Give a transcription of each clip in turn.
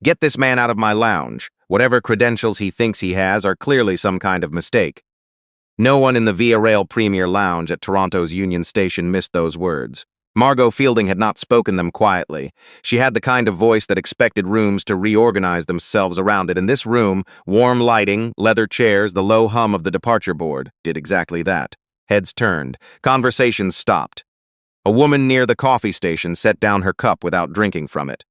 Get this man out of my lounge. Whatever credentials he thinks he has are clearly some kind of mistake. No one in the Via Rail Premier Lounge at Toronto's Union Station missed those words. Margot Fielding had not spoken them quietly. She had the kind of voice that expected rooms to reorganize themselves around it. In this room, warm lighting, leather chairs, the low hum of the departure board did exactly that. Heads turned. Conversations stopped. A woman near the coffee station set down her cup without drinking from it.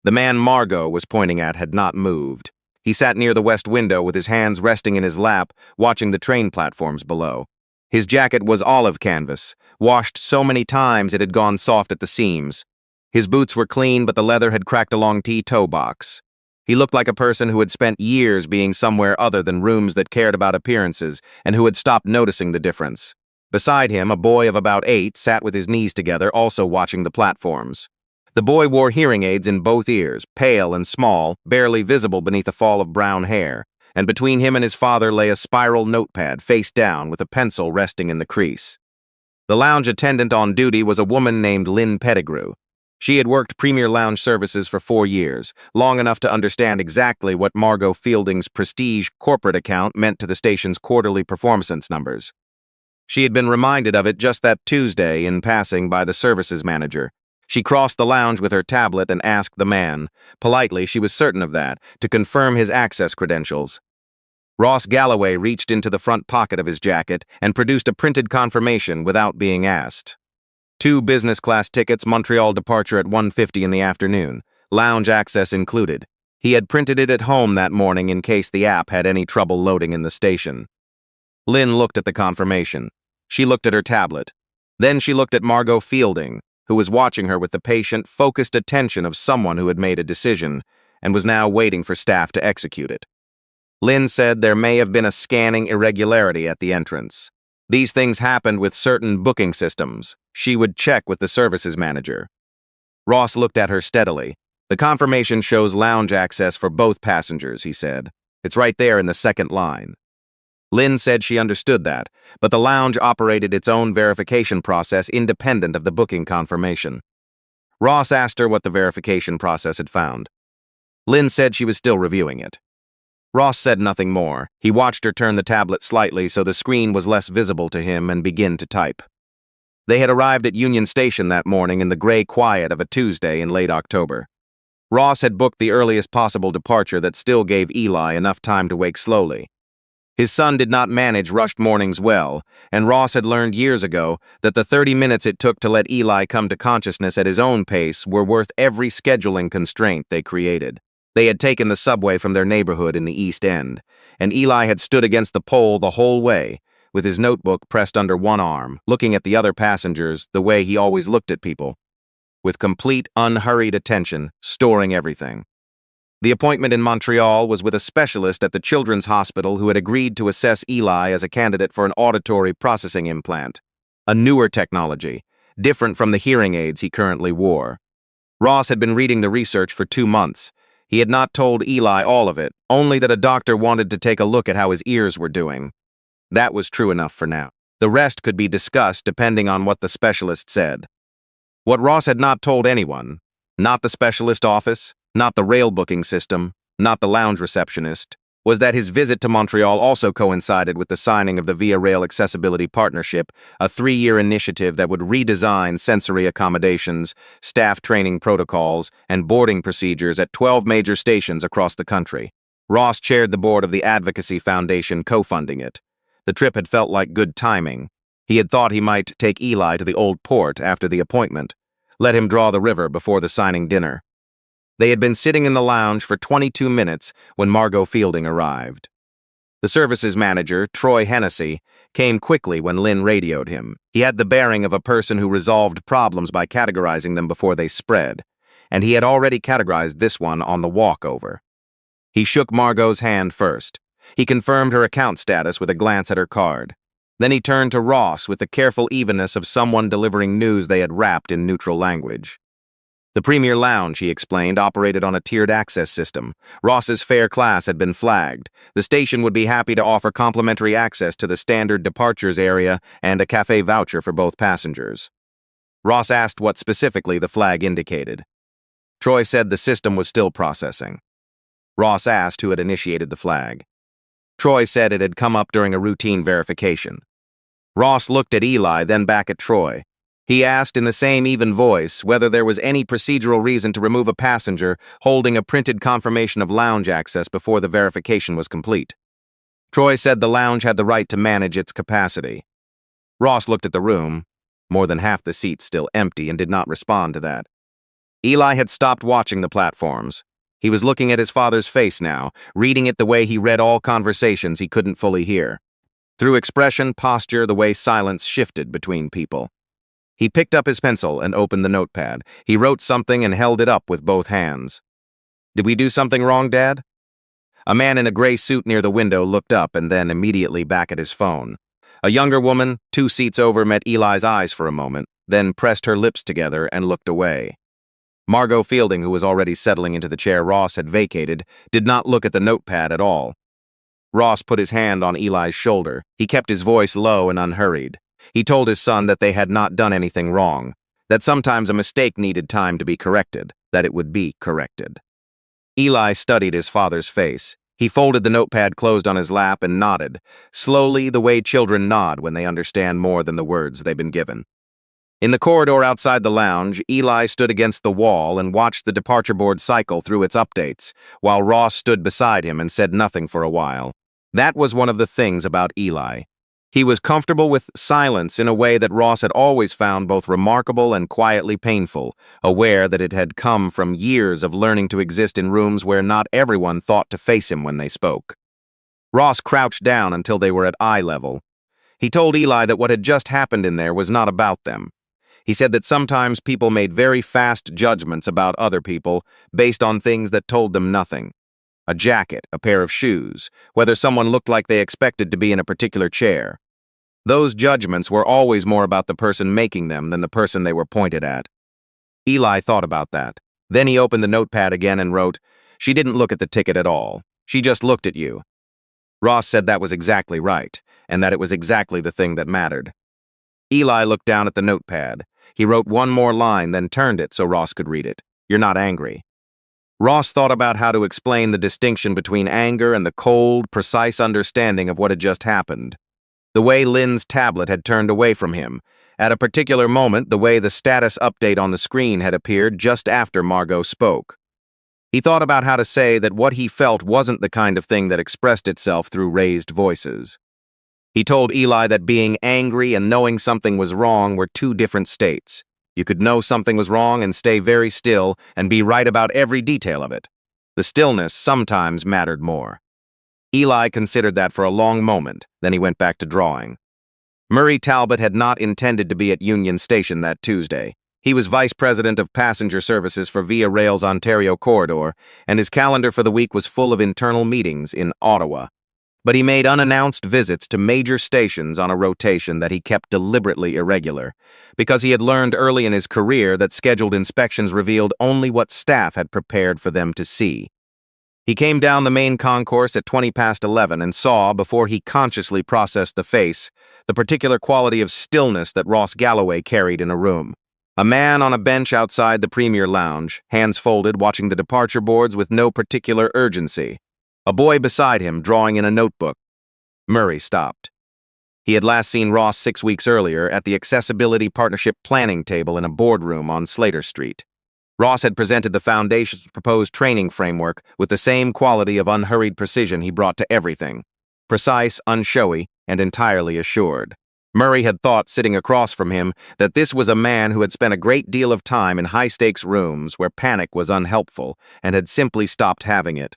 The man Margot was pointing at had not moved. He sat near the west window with his hands resting in his lap, watching the train platforms below. His jacket was olive canvas, washed so many times it had gone soft at the seams. His boots were clean, but the leather had cracked along toe box. He looked like a person who had spent years being somewhere other than rooms that cared about appearances, and who had stopped noticing the difference. Beside him, a boy of about 8 sat with his knees together, also watching the platforms. The boy wore hearing aids in both ears, pale and small, barely visible beneath a fall of brown hair, and between him and his father lay a spiral notepad face down with a pencil resting in the crease. The lounge attendant on duty was a woman named Lynn Pettigrew. She had worked Premier Lounge services for 4 years, long enough to understand exactly what Margot Fielding's prestige corporate account meant to the station's quarterly performance numbers. She had been reminded of it just that Tuesday in passing by the services manager. She crossed the lounge with her tablet and asked the man, politely, she was certain of that, to confirm his access credentials. Ross Galloway reached into the front pocket of his jacket and produced a printed confirmation without being asked. 2 business-class tickets, Montreal departure at 1:50 in the afternoon, lounge access included. He had printed it at home that morning in case the app had any trouble loading in the station. Lynn looked at the confirmation. She looked at her tablet. Then she looked at Margot Fielding, who was watching her with the patient, focused attention of someone who had made a decision and was now waiting for staff to execute it. Lynn said there may have been a scanning irregularity at the entrance. These things happened with certain booking systems. She would check with the services manager. Ross looked at her steadily. The confirmation shows lounge access for both passengers, he said. It's right there in the second line. Lynn said she understood that, but the lounge operated its own verification process independent of the booking confirmation. Ross asked her what the verification process had found. Lynn said she was still reviewing it. Ross said nothing more. He watched her turn the tablet slightly so the screen was less visible to him and begin to type. They had arrived at Union Station that morning in the gray quiet of a Tuesday in late October. Ross had booked the earliest possible departure that still gave Eli enough time to wake slowly. His son did not manage rushed mornings well, and Ross had learned years ago that the 30 minutes it took to let Eli come to consciousness at his own pace were worth every scheduling constraint they created. They had taken the subway from their neighborhood in the East End, and Eli had stood against the pole the whole way, with his notebook pressed under one arm, looking at the other passengers the way he always looked at people, with complete, unhurried attention, storing everything. The appointment in Montreal was with a specialist at the Children's Hospital who had agreed to assess Eli as a candidate for an auditory processing implant, a newer technology, different from the hearing aids he currently wore. Ross had been reading the research for 2 months. He had not told Eli all of it, only that a doctor wanted to take a look at how his ears were doing. That was true enough for now. The rest could be discussed depending on what the specialist said. What Ross had not told anyone, not the specialist office, not the rail booking system, not the lounge receptionist, was that his visit to Montreal also coincided with the signing of the Via Rail Accessibility Partnership, a 3-year initiative that would redesign sensory accommodations, staff training protocols, and boarding procedures at 12 major stations across the country. Ross chaired the board of the Advocacy Foundation co-funding it. The trip had felt like good timing. He had thought he might take Eli to the Old Port after the appointment, let him draw the river before the signing dinner. They had been sitting in the lounge for 22 minutes when Margot Fielding arrived. The services manager, Troy Hennessy, came quickly when Lynn radioed him. He had the bearing of a person who resolved problems by categorizing them before they spread, and he had already categorized this one on the walkover. He shook Margot's hand first. He confirmed her account status with a glance at her card. Then he turned to Ross with the careful evenness of someone delivering news they had wrapped in neutral language. The Premier Lounge, he explained, operated on a tiered access system. Ross's fare class had been flagged. The station would be happy to offer complimentary access to the standard departures area and a cafe voucher for both passengers. Ross asked what specifically the flag indicated. Troy said the system was still processing. Ross asked who had initiated the flag. Troy said it had come up during a routine verification. Ross looked at Eli, then back at Troy. He asked in the same even voice whether there was any procedural reason to remove a passenger holding a printed confirmation of lounge access before the verification was complete. Troy said the lounge had the right to manage its capacity. Ross looked at the room, more than half the seats still empty, and did not respond to that. Eli had stopped watching the platforms. He was looking at his father's face now, reading it the way he read all conversations he couldn't fully hear. Through expression, posture, the way silence shifted between people. He picked up his pencil and opened the notepad. He wrote something and held it up with both hands. "Did we do something wrong, Dad?" A man in a gray suit near the window looked up and then immediately back at his phone. A younger woman, 2 seats over, met Eli's eyes for a moment, then pressed her lips together and looked away. Margot Fielding, who was already settling into the chair Ross had vacated, did not look at the notepad at all. Ross put his hand on Eli's shoulder. He kept his voice low and unhurried. He told his son that they had not done anything wrong, that sometimes a mistake needed time to be corrected, that it would be corrected. Eli studied his father's face. He folded the notepad closed on his lap and nodded, slowly the way children nod when they understand more than the words they've been given. In the corridor outside the lounge, Eli stood against the wall and watched the departure board cycle through its updates, while Ross stood beside him and said nothing for a while. That was one of the things about Eli. He was comfortable with silence in a way that Ross had always found both remarkable and quietly painful, aware that it had come from years of learning to exist in rooms where not everyone thought to face him when they spoke. Ross crouched down until they were at eye level. He told Eli that what had just happened in there was not about them. He said that sometimes people made very fast judgments about other people based on things that told them nothing. A jacket, a pair of shoes, whether someone looked like they expected to be in a particular chair. Those judgments were always more about the person making them than the person they were pointed at. Eli thought about that. Then he opened the notepad again and wrote, "She didn't look at the ticket at all. She just looked at you." Ross said that was exactly right, and that it was exactly the thing that mattered. Eli looked down at the notepad. He wrote one more line, then turned it so Ross could read it. "You're not angry." Ross thought about how to explain the distinction between anger and the cold, precise understanding of what had just happened. The way Lynn's tablet had turned away from him. At a particular moment, the way the status update on the screen had appeared just after Margot spoke. He thought about how to say that what he felt wasn't the kind of thing that expressed itself through raised voices. He told Eli that being angry and knowing something was wrong were 2 different states. You could know something was wrong and stay very still and be right about every detail of it. The stillness sometimes mattered more. Eli considered that for a long moment, then he went back to drawing. Murray Talbot had not intended to be at Union Station that Tuesday. He was vice president of passenger services for Via Rail's Ontario corridor, and his calendar for the week was full of internal meetings in Ottawa. But he made unannounced visits to major stations on a rotation that he kept deliberately irregular, because he had learned early in his career that scheduled inspections revealed only what staff had prepared for them to see. He came down the main concourse at 20 past 11 and saw, before he consciously processed the face, the particular quality of stillness that Ross Galloway carried in a room. A man on a bench outside the Premier Lounge, hands folded, watching the departure boards with no particular urgency. A boy beside him, drawing in a notebook. Murray stopped. He had last seen Ross 6 weeks earlier at the Accessibility Partnership planning table in a boardroom on Slater Street. Ross had presented the Foundation's proposed training framework with the same quality of unhurried precision he brought to everything. Precise, unshowy, and entirely assured. Murray had thought, sitting across from him, that this was a man who had spent a great deal of time in high-stakes rooms where panic was unhelpful and had simply stopped having it.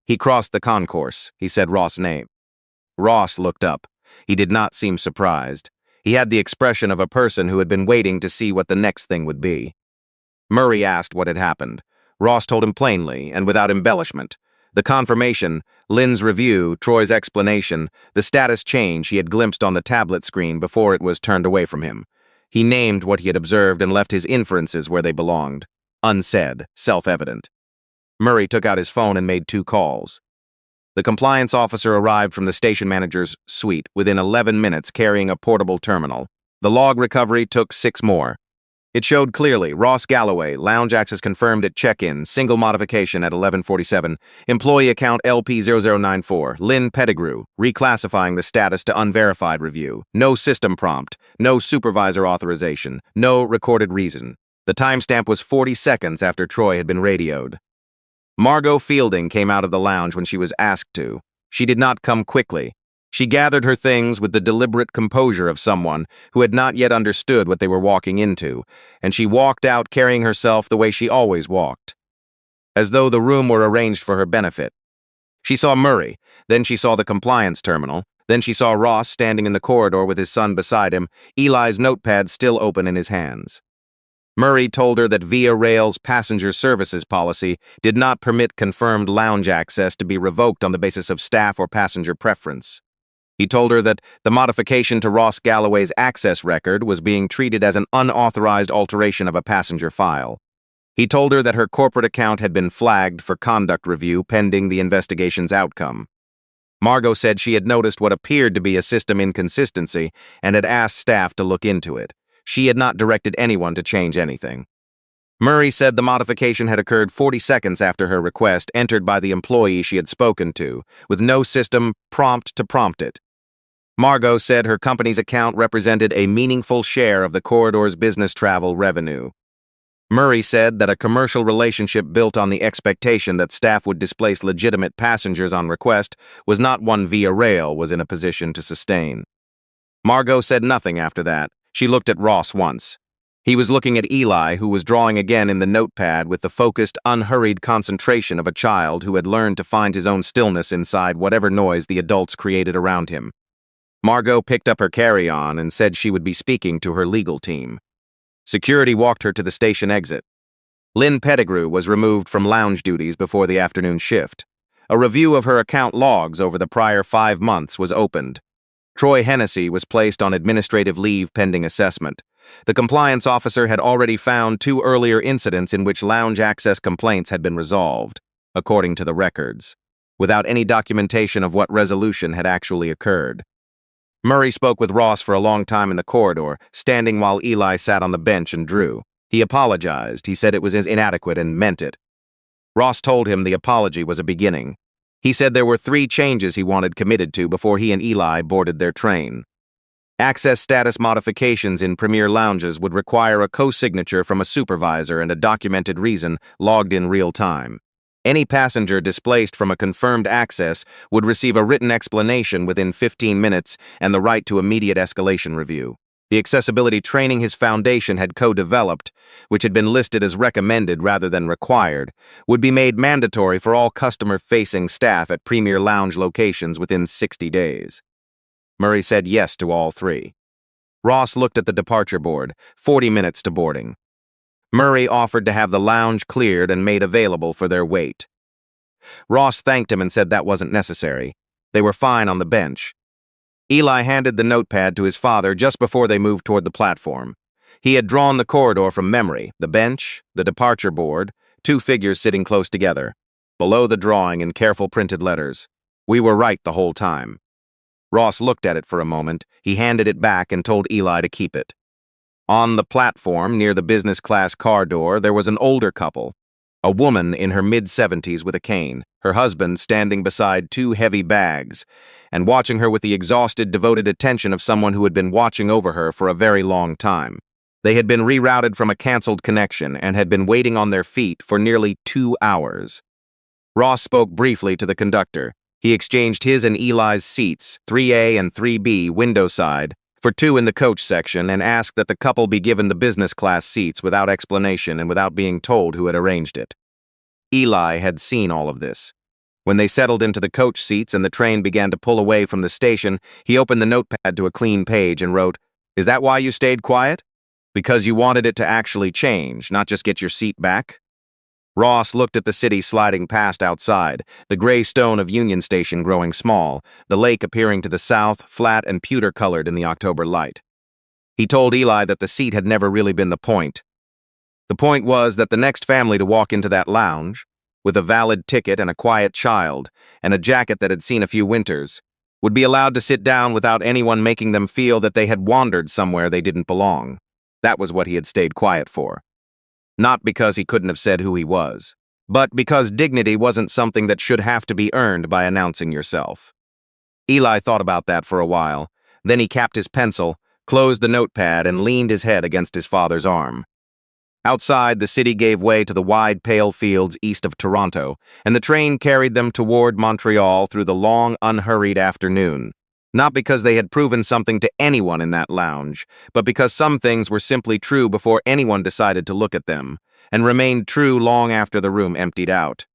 He crossed the concourse. He said Ross' name. Ross looked up. He did not seem surprised. He had the expression of a person who had been waiting to see what the next thing would be. Murray asked what had happened. Ross told him plainly and without embellishment. The confirmation, Lynn's review, Troy's explanation, the status change he had glimpsed on the tablet screen before it was turned away from him. He named what he had observed and left his inferences where they belonged. Unsaid, self-evident. Murray took out his phone and made 2 calls. The compliance officer arrived from the station manager's suite within 11 minutes carrying a portable terminal. The log recovery took 6 more. It showed clearly, Ross Galloway, lounge access confirmed at check-in, single modification at 11:47, employee account LP0094, Lynn Pettigrew, reclassifying the status to unverified review, no system prompt, no supervisor authorization, no recorded reason. The timestamp was 40 seconds after Troy had been radioed. Margot Fielding came out of the lounge when she was asked to. She did not come quickly. She gathered her things with the deliberate composure of someone who had not yet understood what they were walking into, and she walked out carrying herself the way she always walked, as though the room were arranged for her benefit. She saw Murray, then she saw the compliance terminal, then she saw Ross standing in the corridor with his son beside him, Eli's notepad still open in his hands. Murray told her that Via Rail's passenger services policy did not permit confirmed lounge access to be revoked on the basis of staff or passenger preference. He told her that the modification to Ross Galloway's access record was being treated as an unauthorized alteration of a passenger file. He told her that her corporate account had been flagged for conduct review pending the investigation's outcome. Margot said she had noticed what appeared to be a system inconsistency and had asked staff to look into it. She had not directed anyone to change anything. Murray said the modification had occurred 40 seconds after her request entered by the employee she had spoken to, with no system prompt to prompt it. Margot said her company's account represented a meaningful share of the corridor's business travel revenue. Murray said that a commercial relationship built on the expectation that staff would displace legitimate passengers on request was not one Via Rail was in a position to sustain. Margot said nothing after that. She looked at Ross once. He was looking at Eli, who was drawing again in the notepad with the focused, unhurried concentration of a child who had learned to find his own stillness inside whatever noise the adults created around him. Margot picked up her carry-on and said she would be speaking to her legal team. Security walked her to the station exit. Lynn Pettigrew was removed from lounge duties before the afternoon shift. A review of her account logs over the prior 5 months was opened. Troy Hennessy was placed on administrative leave pending assessment. The compliance officer had already found 2 earlier incidents in which lounge access complaints had been resolved, according to the records, without any documentation of what resolution had actually occurred. Murray spoke with Ross for a long time in the corridor, standing while Eli sat on the bench and drew. He apologized. He said it was inadequate and meant it. Ross told him the apology was a beginning. He said there were 3 changes he wanted committed to before he and Eli boarded their train. Access status modifications in Premier lounges would require a co-signature from a supervisor and a documented reason logged in real time. Any passenger displaced from a confirmed access would receive a written explanation within 15 minutes and the right to immediate escalation review. The accessibility training his foundation had co-developed, which had been listed as recommended rather than required, would be made mandatory for all customer-facing staff at Premier Lounge locations within 60 days. Murray said yes to all 3. Ross looked at the departure board, 40 minutes to boarding. Murray offered to have the lounge cleared and made available for their wait. Ross thanked him and said that wasn't necessary. They were fine on the bench. Eli handed the notepad to his father just before they moved toward the platform. He had drawn the corridor from memory, the bench, the departure board, 2 figures sitting close together. Below the drawing in careful printed letters, "We were right the whole time." Ross looked at it for a moment. He handed it back and told Eli to keep it. On the platform near the business class car door, there was an older couple. A woman in her mid-70s with a cane, her husband standing beside 2 heavy bags, and watching her with the exhausted, devoted attention of someone who had been watching over her for a very long time. They had been rerouted from a canceled connection and had been waiting on their feet for nearly 2 hours. Ross spoke briefly to the conductor. He exchanged his and Eli's seats, 3A and 3B, window side, for 2 in the coach section and asked that the couple be given the business class seats without explanation and without being told who had arranged it. Eli had seen all of this. When they settled into the coach seats and the train began to pull away from the station, he opened the notepad to a clean page and wrote, "Is that why you stayed quiet? Because you wanted it to actually change, not just get your seat back?" Ross looked at the city sliding past outside, the gray stone of Union Station growing small, the lake appearing to the south, flat and pewter-colored in the October light. He told Eli that the seat had never really been the point. The point was that the next family to walk into that lounge, with a valid ticket and a quiet child, and a jacket that had seen a few winters, would be allowed to sit down without anyone making them feel that they had wandered somewhere they didn't belong. That was what he had stayed quiet for. Not because he couldn't have said who he was, but because dignity wasn't something that should have to be earned by announcing yourself. Eli thought about that for a while. Then he capped his pencil, closed the notepad, and leaned his head against his father's arm. Outside, the city gave way to the wide, pale fields east of Toronto, and the train carried them toward Montreal through the long, unhurried afternoon. Not because they had proven something to anyone in that lounge, but because some things were simply true before anyone decided to look at them, and remained true long after the room emptied out.